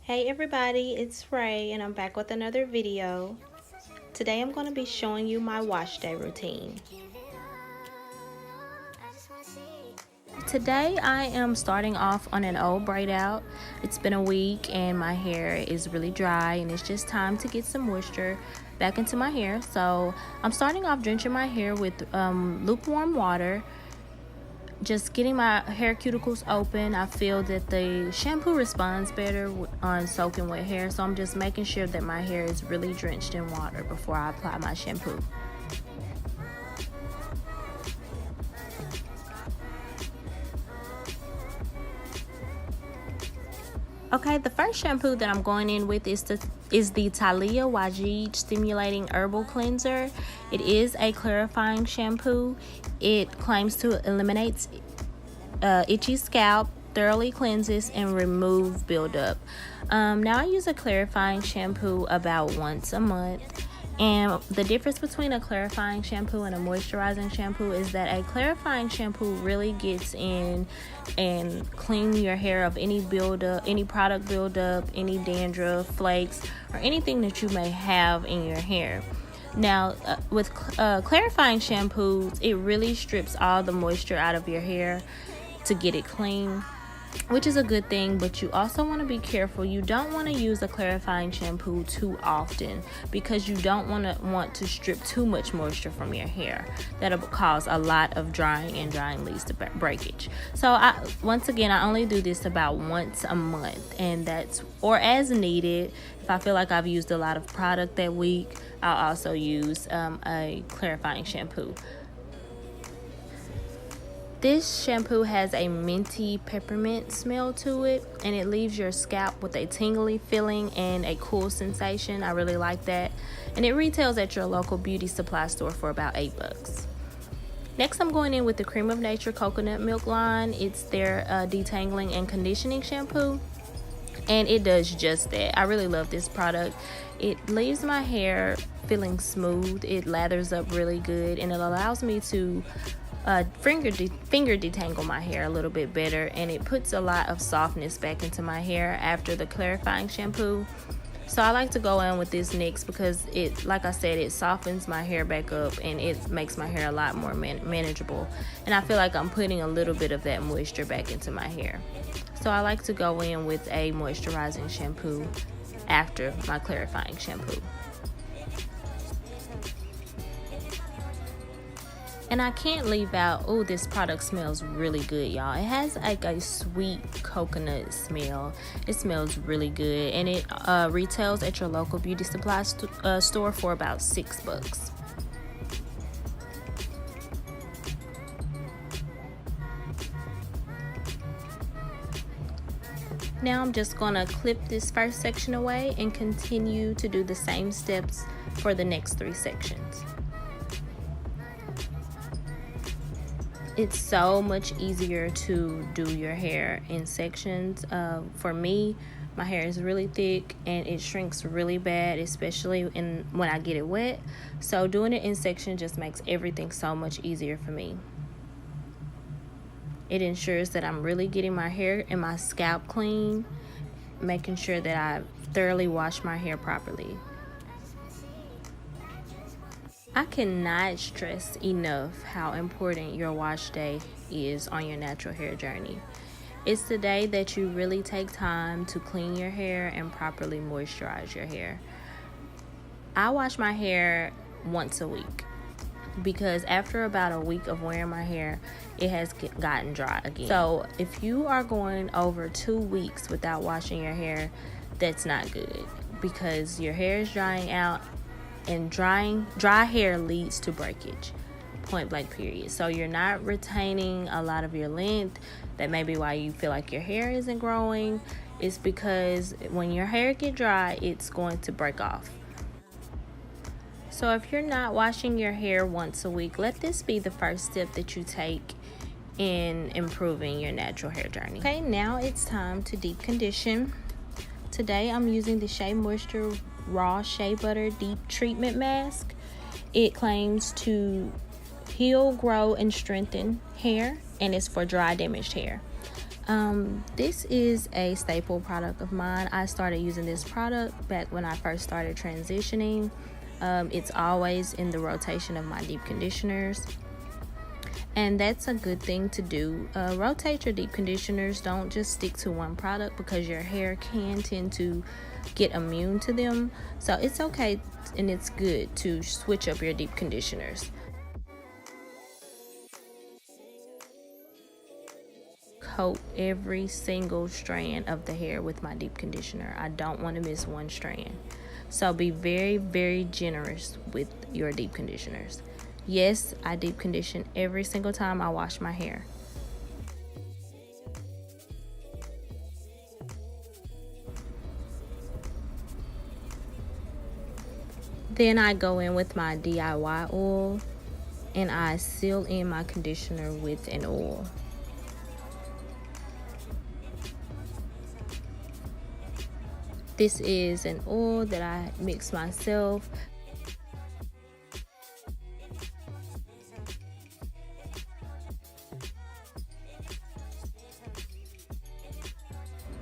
Hey everybody, it's Ray and I'm back with another video. Today I'm going to be showing you my wash day routine. Today I am starting off on an old braid out. It's been a week and my hair is really dry and it's just time to get some moisture back into my hair. So I'm starting off drenching my hair with lukewarm water. Just getting my hair cuticles open. I feel that the shampoo responds better on soaking wet hair, so I'm just making sure that my hair is really drenched in water before I apply my shampoo. Okay, the first shampoo that I'm going in with is the Taaliah Wajiid Stimulating Herbal Cleanser. It is a clarifying shampoo. It claims to eliminate itchy scalp, thoroughly cleanses, and remove buildup. Now I use a clarifying shampoo about once a month. And the difference between a clarifying shampoo and a moisturizing shampoo is that a clarifying shampoo really gets in and clean your hair of any buildup, any product buildup, any dandruff, flakes, or anything that you may have in your hair. Now, with clarifying shampoos, it really strips all the moisture out of your hair to get it clean, which is a good thing, but you also want to be careful. You don't want to use a clarifying shampoo too often because you don't want to strip too much moisture from your hair. That'll cause a lot of drying, and drying leads to breakage. So once again, I only do this about once a month, and that's or as needed. If I feel like I've used a lot of product that week, I'll also use a clarifying shampoo. This shampoo has a minty peppermint smell to it, and it leaves your scalp with a tingly feeling and a cool sensation. I really like that. And it retails at your local beauty supply store for about $8. Next, I'm going in with the Cream of Nature Coconut Milk line. It's their detangling and conditioning shampoo, and it does just that. I really love this product. It leaves my hair feeling smooth. It lathers up really good, and it allows me to finger detangle my hair a little bit better, and it puts a lot of softness back into my hair after the clarifying shampoo. So I like to go in with this next because it, like I said, it softens my hair back up and it makes my hair a lot more manageable, and I feel like I'm putting a little bit of that moisture back into my hair. So I like to go in with a moisturizing shampoo after my clarifying shampoo. And I can't leave out, oh, this product smells really good, y'all. It has like a sweet coconut smell. It smells really good, and it retails at your local beauty supply store for about $6. Now I'm just gonna clip this first section away and continue to do the same steps for the next 3 sections. It's so much easier to do your hair in sections. For me, my hair is really thick and it shrinks really bad, especially when I get it wet. So doing it in sections just makes everything so much easier for me. It ensures that I'm really getting my hair and my scalp clean, making sure that I thoroughly wash my hair properly. I cannot stress enough how important your wash day is on your natural hair journey. It's the day that you really take time to clean your hair and properly moisturize your hair. I wash my hair once a week because after about a week of wearing my hair, it has gotten dry again. So if you are going over 2 weeks without washing your hair, that's not good because your hair is drying out, and dry hair leads to breakage, point blank period. So you're not retaining a lot of your length. That may be why you feel like your hair isn't growing. It's because when your hair get dry, it's going to break off. So if you're not washing your hair once a week, let this be the first step that you take in improving your natural hair journey. Okay, now it's time to deep condition. Today I'm using the Shea Moisture Raw Shea Butter Deep Treatment Mask. It claims to heal, grow, and strengthen hair, and it's for dry, damaged hair. This is a staple product of mine. I started using this product back when I first started transitioning. It's always in the rotation of my deep conditioners, and that's a good thing to do. Rotate your deep conditioners. Don't just stick to one product, because your hair can tend to get immune to them. So it's okay and it's good to switch up your deep conditioners. Coat every single strand of the hair with my deep conditioner. I don't want to miss one strand. So be very, very generous with your deep conditioners. Yes, I deep condition every single time I wash my hair. Then I go in with my DIY oil and I seal in my conditioner with an oil. This is an oil that I mix myself.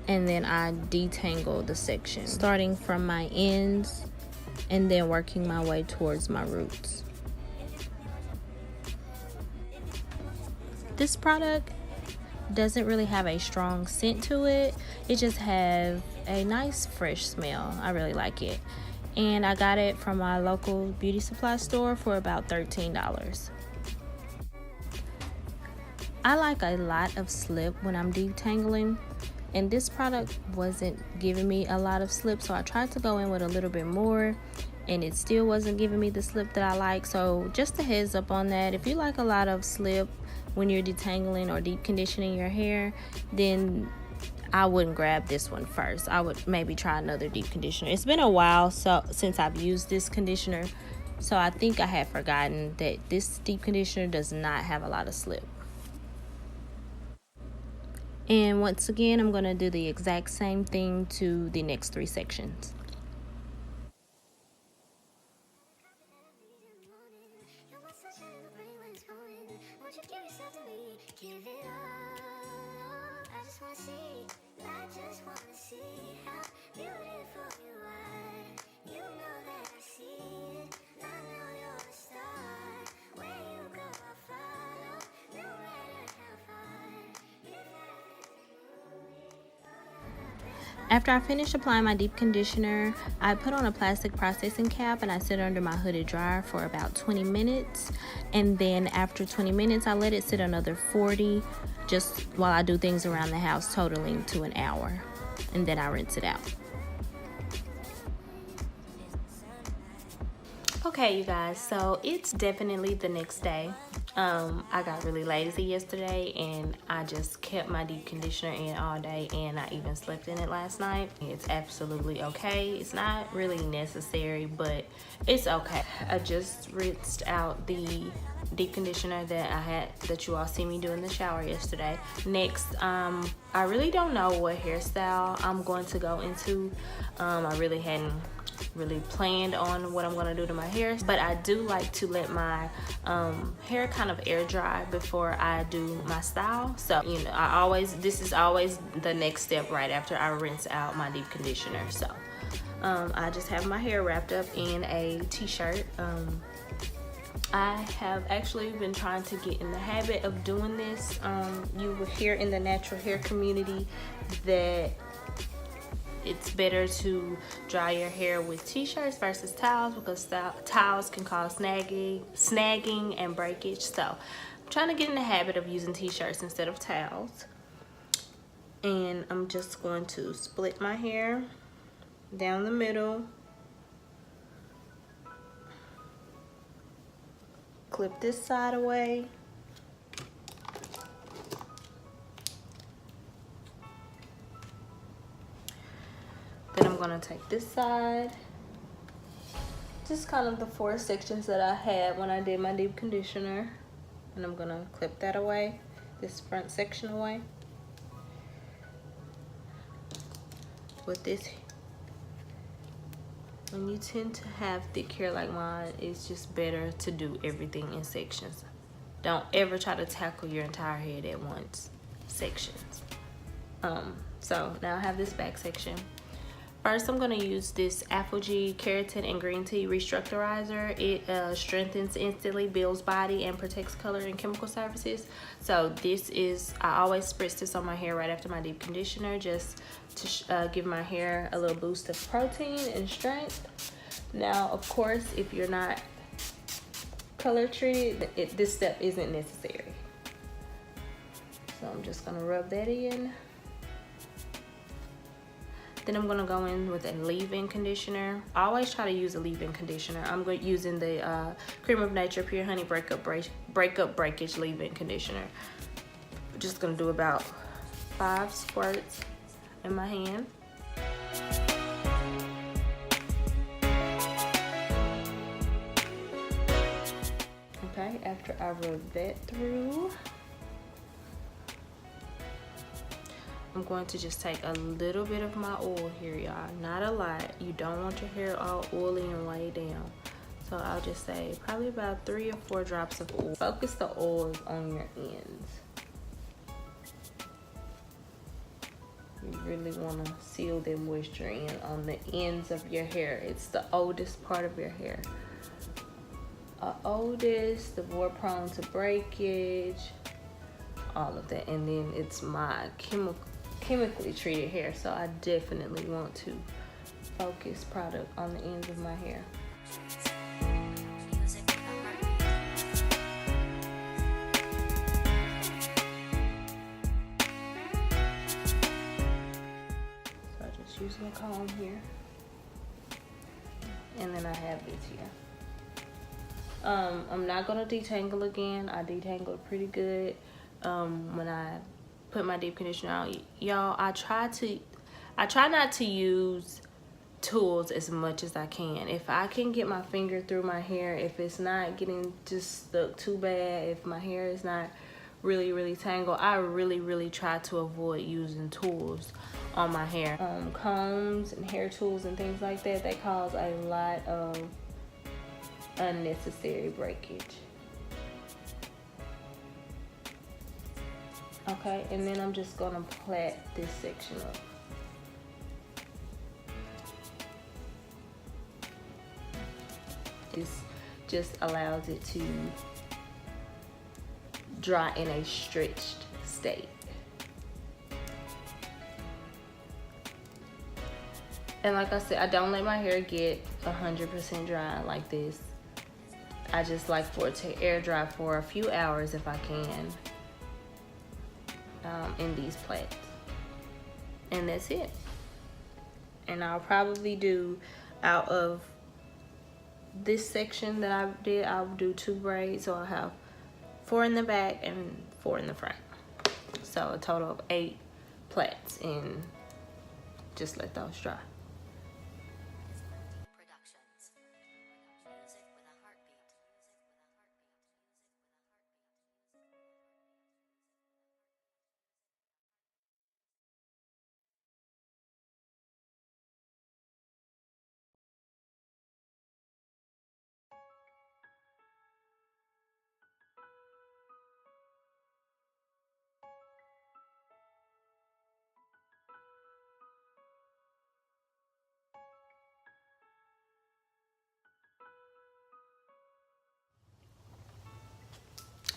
And then I detangle the section, starting from my ends and then working my way towards my roots. This product doesn't really have a strong scent to it. It just has a nice fresh smell. I really like it. And I got it from my local beauty supply store for about $13. I like a lot of slip when I'm detangling, and this product wasn't giving me a lot of slip, so I tried to go in with a little bit more and it still wasn't giving me the slip that I like. So just a heads up on that. If you like a lot of slip when you're detangling or deep conditioning your hair, then I wouldn't grab this one first. I would maybe try another deep conditioner. It's been a while since I've used this conditioner, so I think I had forgotten that this deep conditioner does not have a lot of slip. And once again, I'm going to do the exact same thing to the next 3 sections. After I finish applying my deep conditioner, I put on a plastic processing cap and I sit under my hooded dryer for about 20 minutes. And then after 20 minutes, I let it sit another 40 just while I do things around the house, totaling to an hour. And then I rinse it out. Okay, you guys, so it's definitely the next day. I got really lazy yesterday and I just kept my deep conditioner in all day, and I even slept in it last night. It's absolutely okay. It's not really necessary, but it's okay. I just rinsed out the deep conditioner that you all see me do in the shower yesterday. Next, I really don't know what hairstyle I'm going to go into. I really hadn't planned on what I'm gonna do to my hair, but I do like to let my hair kind of air dry before I do my style. So you know, this is always the next step right after I rinse out my deep conditioner. So I just have my hair wrapped up in a t-shirt. I have actually been trying to get in the habit of doing this. You will hear in the natural hair community that it's better to dry your hair with t-shirts versus towels, because towels can cause snagging and breakage. So I'm trying to get in the habit of using t-shirts instead of towels. And I'm just going to split my hair down the middle, clip this side away, then I'm gonna take this side, just kind of the 4 sections that I had when I did my deep conditioner, and I'm gonna clip that away, this front section away. With this, when you tend to have thick hair like mine, it's just better to do everything in sections. Don't ever try to tackle your entire head at once. Sections. So now I have this back section. First, I'm going to use this APHOGEE Keratin and Green Tea Restructurizer. It strengthens instantly, builds body, and protects color and chemical surfaces. So this is, I always spritz this on my hair right after my deep conditioner, just to give my hair a little boost of protein and strength. Now, of course, if you're not color treated, this step isn't necessary. So I'm just going to rub that in. Then I'm gonna go in with a leave-in conditioner. I always try to use a leave-in conditioner. I'm using the Cream of Nature Pure Honey Breakup Breakage leave-in conditioner. I'm just gonna do about 5 squirts in my hand. Okay, after I rub that through, I'm going to just take a little bit of my oil here, y'all. Not a lot. You don't want your hair all oily and weighed down. So I'll just say probably about 3 or 4 drops of oil. Focus the oils on your ends. You really want to seal the moisture in on the ends of your hair. It's the oldest part of your hair. Oldest, the more prone to breakage, all of that. And then it's my chemically treated hair, so I definitely want to focus product on the ends of my hair. So I just use my comb here, and then I have this here. I'm not gonna detangle again. I detangled pretty good when I put my deep conditioner out. Y'all, I try not to use tools as much as I can. If I can get my finger through my hair, if it's not getting just stuck too bad, if my hair is not really tangled, I really try to avoid using tools on my hair. Combs and hair tools and things like that, they cause a lot of unnecessary breakage. Okay, and then I'm just gonna plait this section up. This just allows it to dry in a stretched state. And like I said, I don't let my hair get 100% dry like this. I just like for it to air dry for a few hours if I can. In these plaits, and that's it. And I'll probably do, out of this section that I did, I'll do 2 braids, so I'll have 4 in the back and 4 in the front, so a total of 8 plaits, and just let those dry.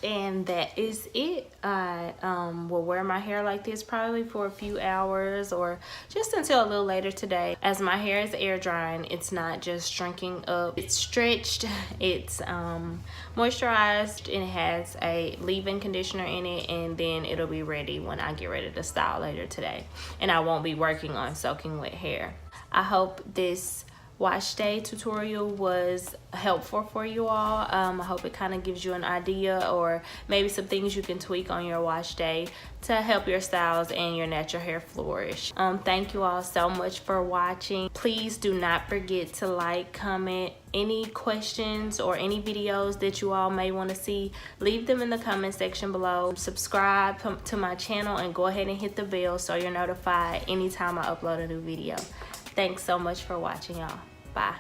And that is it. I will wear my hair like this probably for a few hours, or just until a little later today. As my hair is air drying, it's not just shrinking up, it's stretched, it's moisturized, and it has a leave-in conditioner in it, and then it'll be ready when I get ready to style later today, and I won't be working on soaking wet hair. I hope this wash day tutorial was helpful for you all. I hope it kind of gives you an idea, or maybe some things you can tweak on your wash day to help your styles and your natural hair flourish. Thank you all so much for watching. Please do not forget to like, comment, any questions or any videos that you all may want to see, leave them in the comment section below. Subscribe to my channel and go ahead and hit the bell so you're notified anytime I upload a new video. Thanks so much for watching, y'all. Bye.